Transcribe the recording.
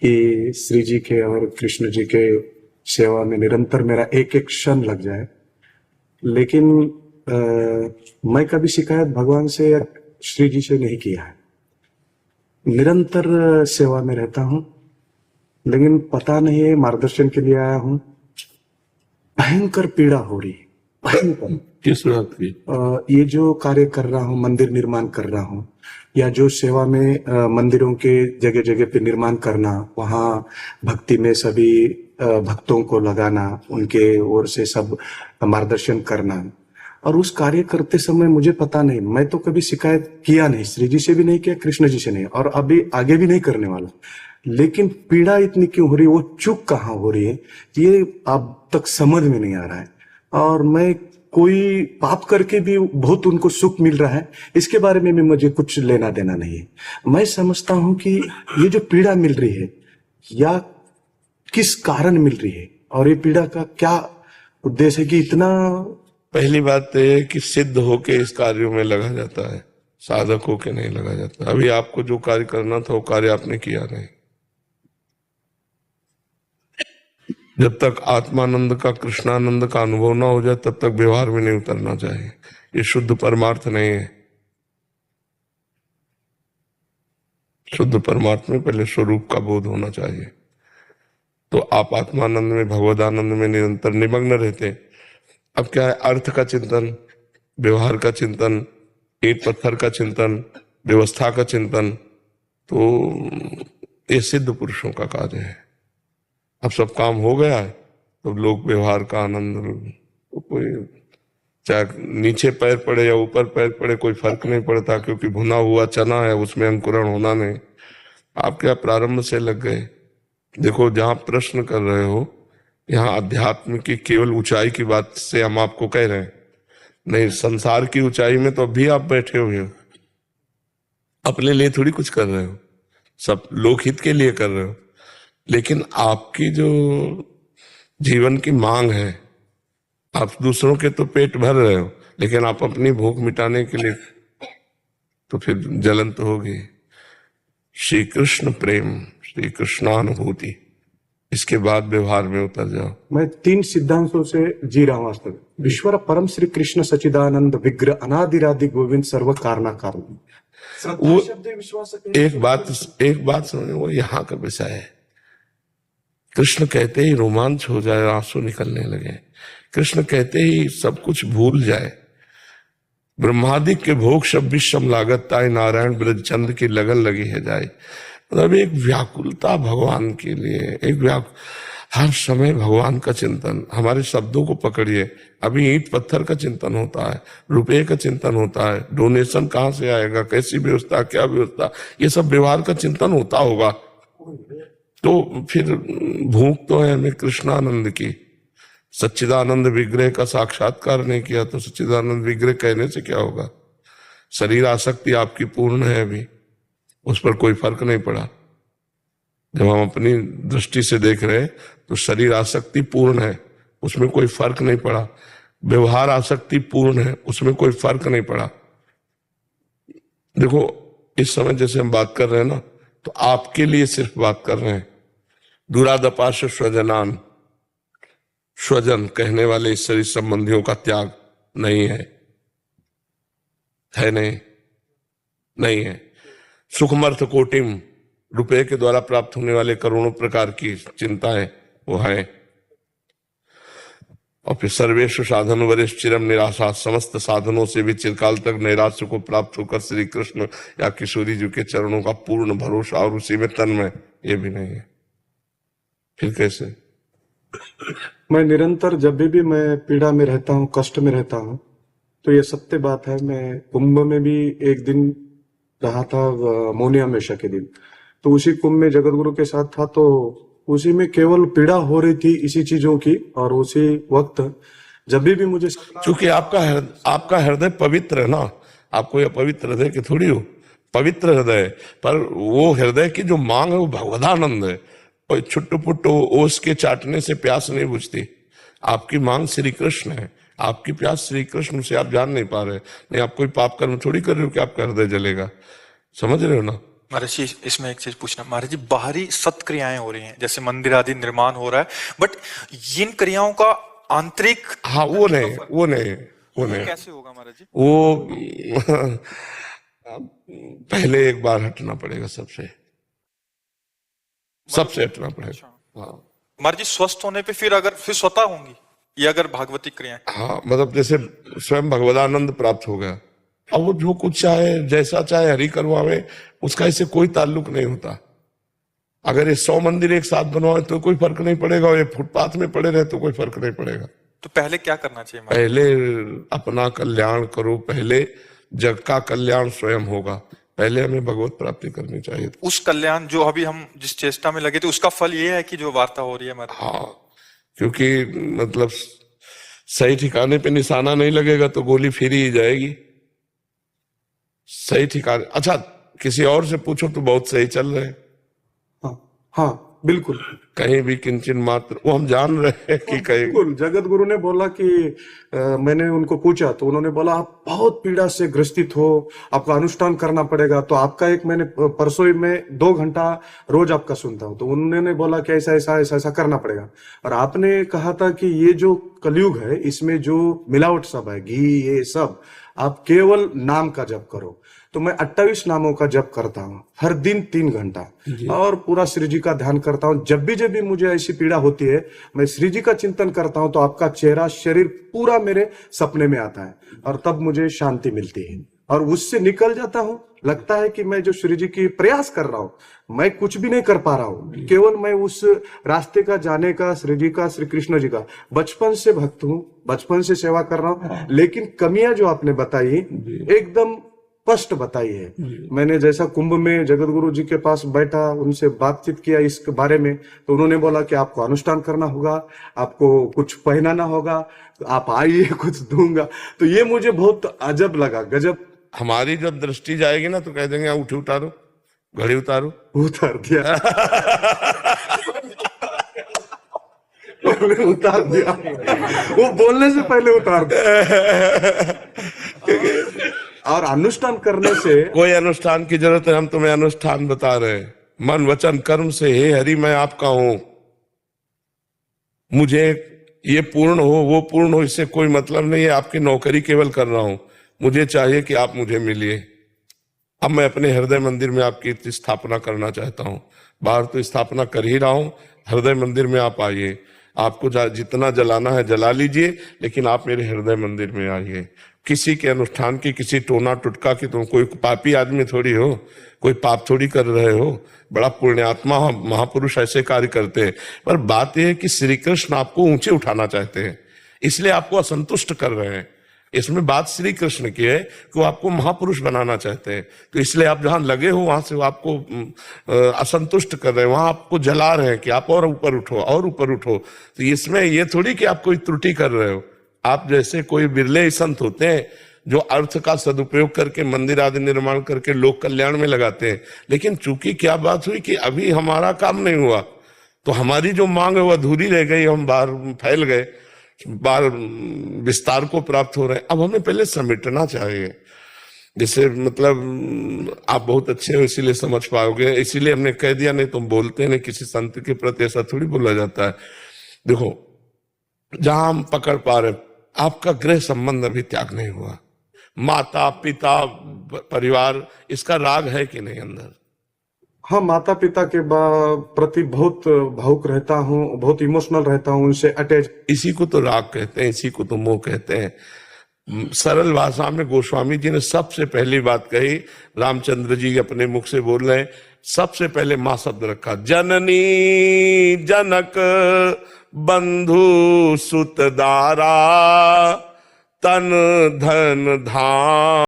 कि श्री जी के और कृष्ण जी के सेवा में निरंतर मेरा एक एक क्षण लग जाए, लेकिन मैं कभी शिकायत भगवान से या श्री जी से नहीं किया है। निरंतर सेवा में रहता हूं, लेकिन पता नहीं है, मार्गदर्शन के लिए आया हूं। भयंकर पीड़ा हो रही है, भयंकर। किस बात की? ये जो कार्य कर रहा हूँ, मंदिर निर्माण कर रहा हूँ, या जो सेवा में मंदिरों के जगह जगह पे निर्माण करना, वहाँ भक्ति में सभी भक्तों को लगाना, उनके ओर से सब मार्गदर्शन करना, और उस कार्य करते समय मुझे पता नहीं, मैं तो कभी शिकायत किया नहीं, श्री जी से भी नहीं किया, कृष्ण जी से नहीं, और अभी आगे भी नहीं करने वाला। लेकिन पीड़ा इतनी क्यों हो रही है, वो चूक कहाँ हो रही है, ये अब तक समझ में नहीं आ रहा है। और मैं कोई पाप करके भी बहुत उनको सुख मिल रहा है, इसके बारे में भी मुझे कुछ लेना देना नहीं है। मैं समझता हूं कि ये जो पीड़ा मिल रही है, या किस कारण मिल रही है, और ये पीड़ा का क्या उद्देश्य है कि इतना। पहली बात तो ये कि सिद्ध होके इस कार्यों में लगा जाता है, साधक होके नहीं लगा जाता। अभी आपको जो कार्य करना था वो कार्य आपने किया नहीं। जब तक आत्मानंद का, कृष्णानंद का अनुभव ना हो जाए, तब तक व्यवहार में नहीं उतरना चाहिए। ये शुद्ध परमार्थ नहीं है। शुद्ध परमार्थ में पहले स्वरूप का बोध होना चाहिए। तो आप आत्मानंद में, भगवदानंद में निरंतर निमग्न रहते। अब क्या है, अर्थ का चिंतन, व्यवहार का चिंतन, ईंट पत्थर का चिंतन, व्यवस्था का चिंतन, तो ये सिद्ध पुरुषों का कार्य है। अब सब काम हो गया है तो लोग व्यवहार का आनंद, तो कोई चाहे नीचे पैर पड़े या ऊपर पैर पड़े कोई फर्क नहीं पड़ता, क्योंकि भुना हुआ चना है, उसमें अंकुरण होना नहीं। आप क्या प्रारंभ से लग गए? देखो, जहां प्रश्न कर रहे हो, यहाँ अध्यात्म की केवल ऊंचाई की बात से हम आपको कह रहे हैं, नहीं संसार की ऊंचाई में तो अभी आप बैठे हुए हो, अपने लिए थोड़ी कुछ कर रहे हो, सब लोकहित के लिए कर रहे हो। लेकिन आपकी जो जीवन की मांग है, आप दूसरों के तो पेट भर रहे हो, लेकिन आप अपनी भूख मिटाने के लिए, तो फिर जलन तो होगी। श्री कृष्ण प्रेम, श्री कृष्णानुभूति, इसके बाद व्यवहार में उतर जाओ। मैं 3 सिद्धांतों से जी रहा हूं आज तक। विश्वर परम श्री कृष्ण सच्चिदानंद विग्रह अनादिरादि गोविंद सर्व कारणा कारण। वो एक बात समझो, वो यहाँ का विषय है। कृष्ण कहते ही रोमांच हो जाए, आंसू निकलने लगे। कृष्ण कहते ही सब कुछ भूल जाए। ब्रह्मादि के भोग सब विषम लागत, ताई नारायण ब्रज चंद्र की लगन लगी है जाए। मतलब एक व्याकुलता भगवान के लिए, हर समय भगवान का चिंतन। हमारे शब्दों को पकड़िए, अभी ईंट पत्थर का चिंतन होता है, रुपये का चिंतन होता है, डोनेशन कहाँ से आएगा, कैसी व्यवस्था, क्या व्यवस्था, ये सब व्यवहार का चिंतन होता होगा। तो फिर भूख तो है हमें कृष्णानंद की। सच्चिदानंद विग्रह का साक्षात्कार नहीं किया तो सच्चिदानंद विग्रह कहने से क्या होगा? शरीर आसक्ति आपकी पूर्ण है, अभी उस पर कोई फर्क नहीं पड़ा। जब हम अपनी दृष्टि से देख रहे हैं तो शरीर आसक्ति पूर्ण है, उसमें कोई फर्क नहीं पड़ा। व्यवहार आसक्ति पूर्ण है, उसमें कोई फर्क नहीं पड़ा। देखो, इस समय जैसे हम बात कर रहे हैं ना, तो आपके लिए सिर्फ बात कर रहे हैं। दुरादपाश स्वजनान, स्वजन कहने वाले इस शरीर संबंधियों का त्याग नहीं है, नहीं है। सुखमर्थ कोटिम, रुपए के द्वारा प्राप्त होने वाले करोड़ों प्रकार की चिंताएं वो है। और फिर सर्वेशु साधन वरिष्ठ चिरम निराशा, समस्त साधनों से भी चिरकाल तक नैराश्य को प्राप्त होकर श्री कृष्ण या किशोरी जी के चरणों का पूर्ण भरोसा और उसी में तन्मय, ये भी नहीं है। फिर कैसे? मैं निरंतर जब भी मैं पीड़ा में रहता हूँ, कष्ट में रहता हूँ, तो ये सत्य बात है। मैं कुंभ में भी एक दिन रहा था, मौनी अमावस्या के दिन, तो उसी कुंभ में जगत गुरु के साथ था, तो उसी में केवल पीड़ा हो रही थी इसी चीजों की। और उसी वक्त जब भी मुझे, क्योंकि आपका हृदय पवित्र है ना, आपको यह पवित्र हृदय की थोड़ी हो, पवित्र हृदय, पर वो हृदय की जो मांग है वो भगवदानंद है। और छुट्टू पुट्टू ओस के चाटने से प्यास नहीं बुझती। आपकी मांग श्री कृष्ण है, आपकी प्यास श्री कृष्ण से आप जान नहीं पा रहे। नहीं, आप कोई पाप कर्म थोड़ी कर रहे हो कि आपका हृदय जलेगा, समझ रहे हो ना? महाराज जी इसमें एक चीज पूछना, महाराज जी बाहरी सत्क्रियाएं हो रही हैं जैसे मंदिर आदि निर्माण हो रहा है, बट इन क्रियाओं का आंतरिक हाँ वो नहीं, वो नहीं, वो नहीं, कैसे होगा महाराज जी? वो पहले एक बार हटना पड़ेगा, सबसे हटना पड़ेगा। हाँ महाराज जी स्वस्थ होने पे फिर स्वतः होंगी ये अगर भागवती क्रियाएं? हाँ, मतलब जैसे स्वयं भगवदानंद प्राप्त हो गया, अब वो जो कुछ चाहे जैसा चाहे हरि करवावे, उसका इससे कोई ताल्लुक नहीं होता। अगर ये 100 मंदिर एक साथ बनवाए तो कोई फर्क नहीं पड़ेगा, और ये फुटपाथ में पड़े रहे तो कोई फर्क नहीं पड़ेगा। तो पहले क्या करना चाहिए महाराज? पहले अपना कल्याण करो, पहले जग का कल्याण स्वयं होगा, पहले हमें भगवत प्राप्ति करनी चाहिए। उस कल्याण जो अभी हम जिस चेष्टा में लगे थे उसका फल ये है कि जो वार्ता हो रही है हमारे। हाँ, क्योंकि मतलब सही ठिकाने पे निशाना नहीं लगेगा तो गोली फिर ही जाएगी। सही ठिकाने, अच्छा किसी और से पूछो तो बहुत सही चल रहे हैं। हाँ हाँ बिल्कुल, कहीं भी किंचन मात्र, वो हम जान रहे हैं कि कहीं। बिल्कुल। जगत गुरु ने बोला कि मैंने उनको पूछा तो उन्होंने बोला आप बहुत पीड़ा से ग्रसित हो, आपका अनुष्ठान करना पड़ेगा। तो आपका एक मैंने परसों में 2 घंटा रोज आपका सुनता हूँ, तो उन्होंने बोला कि ऐसा ऐसा ऐसा ऐसा करना पड़ेगा। और आपने कहा था कि ये जो कलयुग है इसमें जो मिलावट सब है, घी ये सब, आप केवल नाम का जप करो। तो मैं 28 नामों का जप करता हूँ हर दिन 3 घंटा, और पूरा श्री जी का ध्यान करता हूँ। जब भी मुझे ऐसी पीड़ा होती है मैं श्री जी का चिंतन करता हूँ तो आपका चेहरा शरीर पूरा मेरे सपने में आता है, और तब मुझे शांति मिलती है और उससे निकल जाता हूँ। लगता है कि मैं जो श्री जी की प्रयास कर रहा हूँ, मैं कुछ भी नहीं कर पा रहा हूँ, केवल मैं उस रास्ते का जाने का, श्री जी का, श्री कृष्ण जी का बचपन से भक्त हूँ, बचपन से सेवा कर रहा हूँ। लेकिन कमियां जो आपने बताई एकदम स्पष्ट बताई है। मैंने जैसा कुंभ में जगत गुरु जी के पास बैठा, उनसे बातचीत किया इस बारे में, तो उन्होंने बोला कि आपको अनुष्ठान करना होगा, आपको कुछ पहनाना होगा, तो आप आइए कुछ दूंगा। तो ये मुझे बहुत अजब लगा, गजब। हमारी जब दृष्टि जाएगी ना तो कह देंगे उठी उतारो, घड़ी उतारो, उतार दिया उतार दिया, वो बोलने से पहले उतार दिया। और अनुष्ठान करने से कोई अनुष्ठान की जरूरत है, हम तुम्हें अनुष्ठान बता रहे हैं। मन वचन कर्म से हे हरि मैं आपका हूं, मुझे ये पूर्ण हो वो पूर्ण हो इससे कोई मतलब नहीं है, आपकी नौकरी केवल कर रहा हूं, मुझे चाहिए कि आप मुझे मिलिए। अब मैं अपने हृदय मंदिर में आपकी स्थापना करना चाहता हूं, बाहर तो स्थापना कर ही रहा हूं, हृदय मंदिर में आप आइए, आपको जितना जलाना है जला लीजिए, लेकिन आप मेरे हृदय मंदिर में आइए। किसी के अनुष्ठान की, किसी टोना टुटका की, तुम कोई पापी आदमी थोड़ी हो, कोई पाप थोड़ी कर रहे हो, बड़ा पुण्यात्मा महापुरुष ऐसे कार्य करते हैं। पर बात यह है कि श्री कृष्ण आपको ऊंचे उठाना चाहते हैं, इसलिए आपको असंतुष्ट कर रहे हैं। इसमें बात श्री कृष्ण की है कि वो आपको महापुरुष बनाना चाहते हैं, तो इसलिए आप जहां लगे हो वहां से वो आपको असंतुष्ट कर रहे हैं, वहां आपको जला रहे हैं कि आप और ऊपर उठो और ऊपर उठो। तो इसमें ये थोड़ी कि आप कोई त्रुटि कर रहे हो। आप जैसे कोई बिरले संत होते हैं जो अर्थ का सदुपयोग करके मंदिर आदि निर्माण करके लोक कल्याण में लगाते हैं, लेकिन चूंकि क्या बात हुई कि अभी हमारा काम नहीं हुआ, तो हमारी जो मांग है वो अधूरी रह गई, हम बाहर फैल गए, बाहर विस्तार को प्राप्त हो रहे हैं। अब हमें पहले समेटना चाहिए। जैसे मतलब आप बहुत अच्छे हो इसीलिए समझ पाओगे, इसीलिए हमने कह दिया, नहीं तुम बोलते नहीं, किसी संत के प्रति ऐसा थोड़ी बोला जाता है। देखो जहां हम पकड़ पा रहे, आपका गृह संबंध अभी त्याग नहीं हुआ, माता पिता परिवार, इसका राग है कि नहीं अंदर? हाँ, माता पिता के प्रति बहुत भावुक रहता हूँ, बहुत इमोशनल रहता हूँ, उनसे अटैच। इसी को तो राग कहते हैं, इसी को तो मोह कहते हैं। सरल भाषा में गोस्वामी जी ने सबसे पहली बात कही, रामचंद्र जी अपने मुख से बोल रहे हैं, सबसे पहले मां शब्द रखा, जननी जनक बंधु सुत दारा तन धन धाम।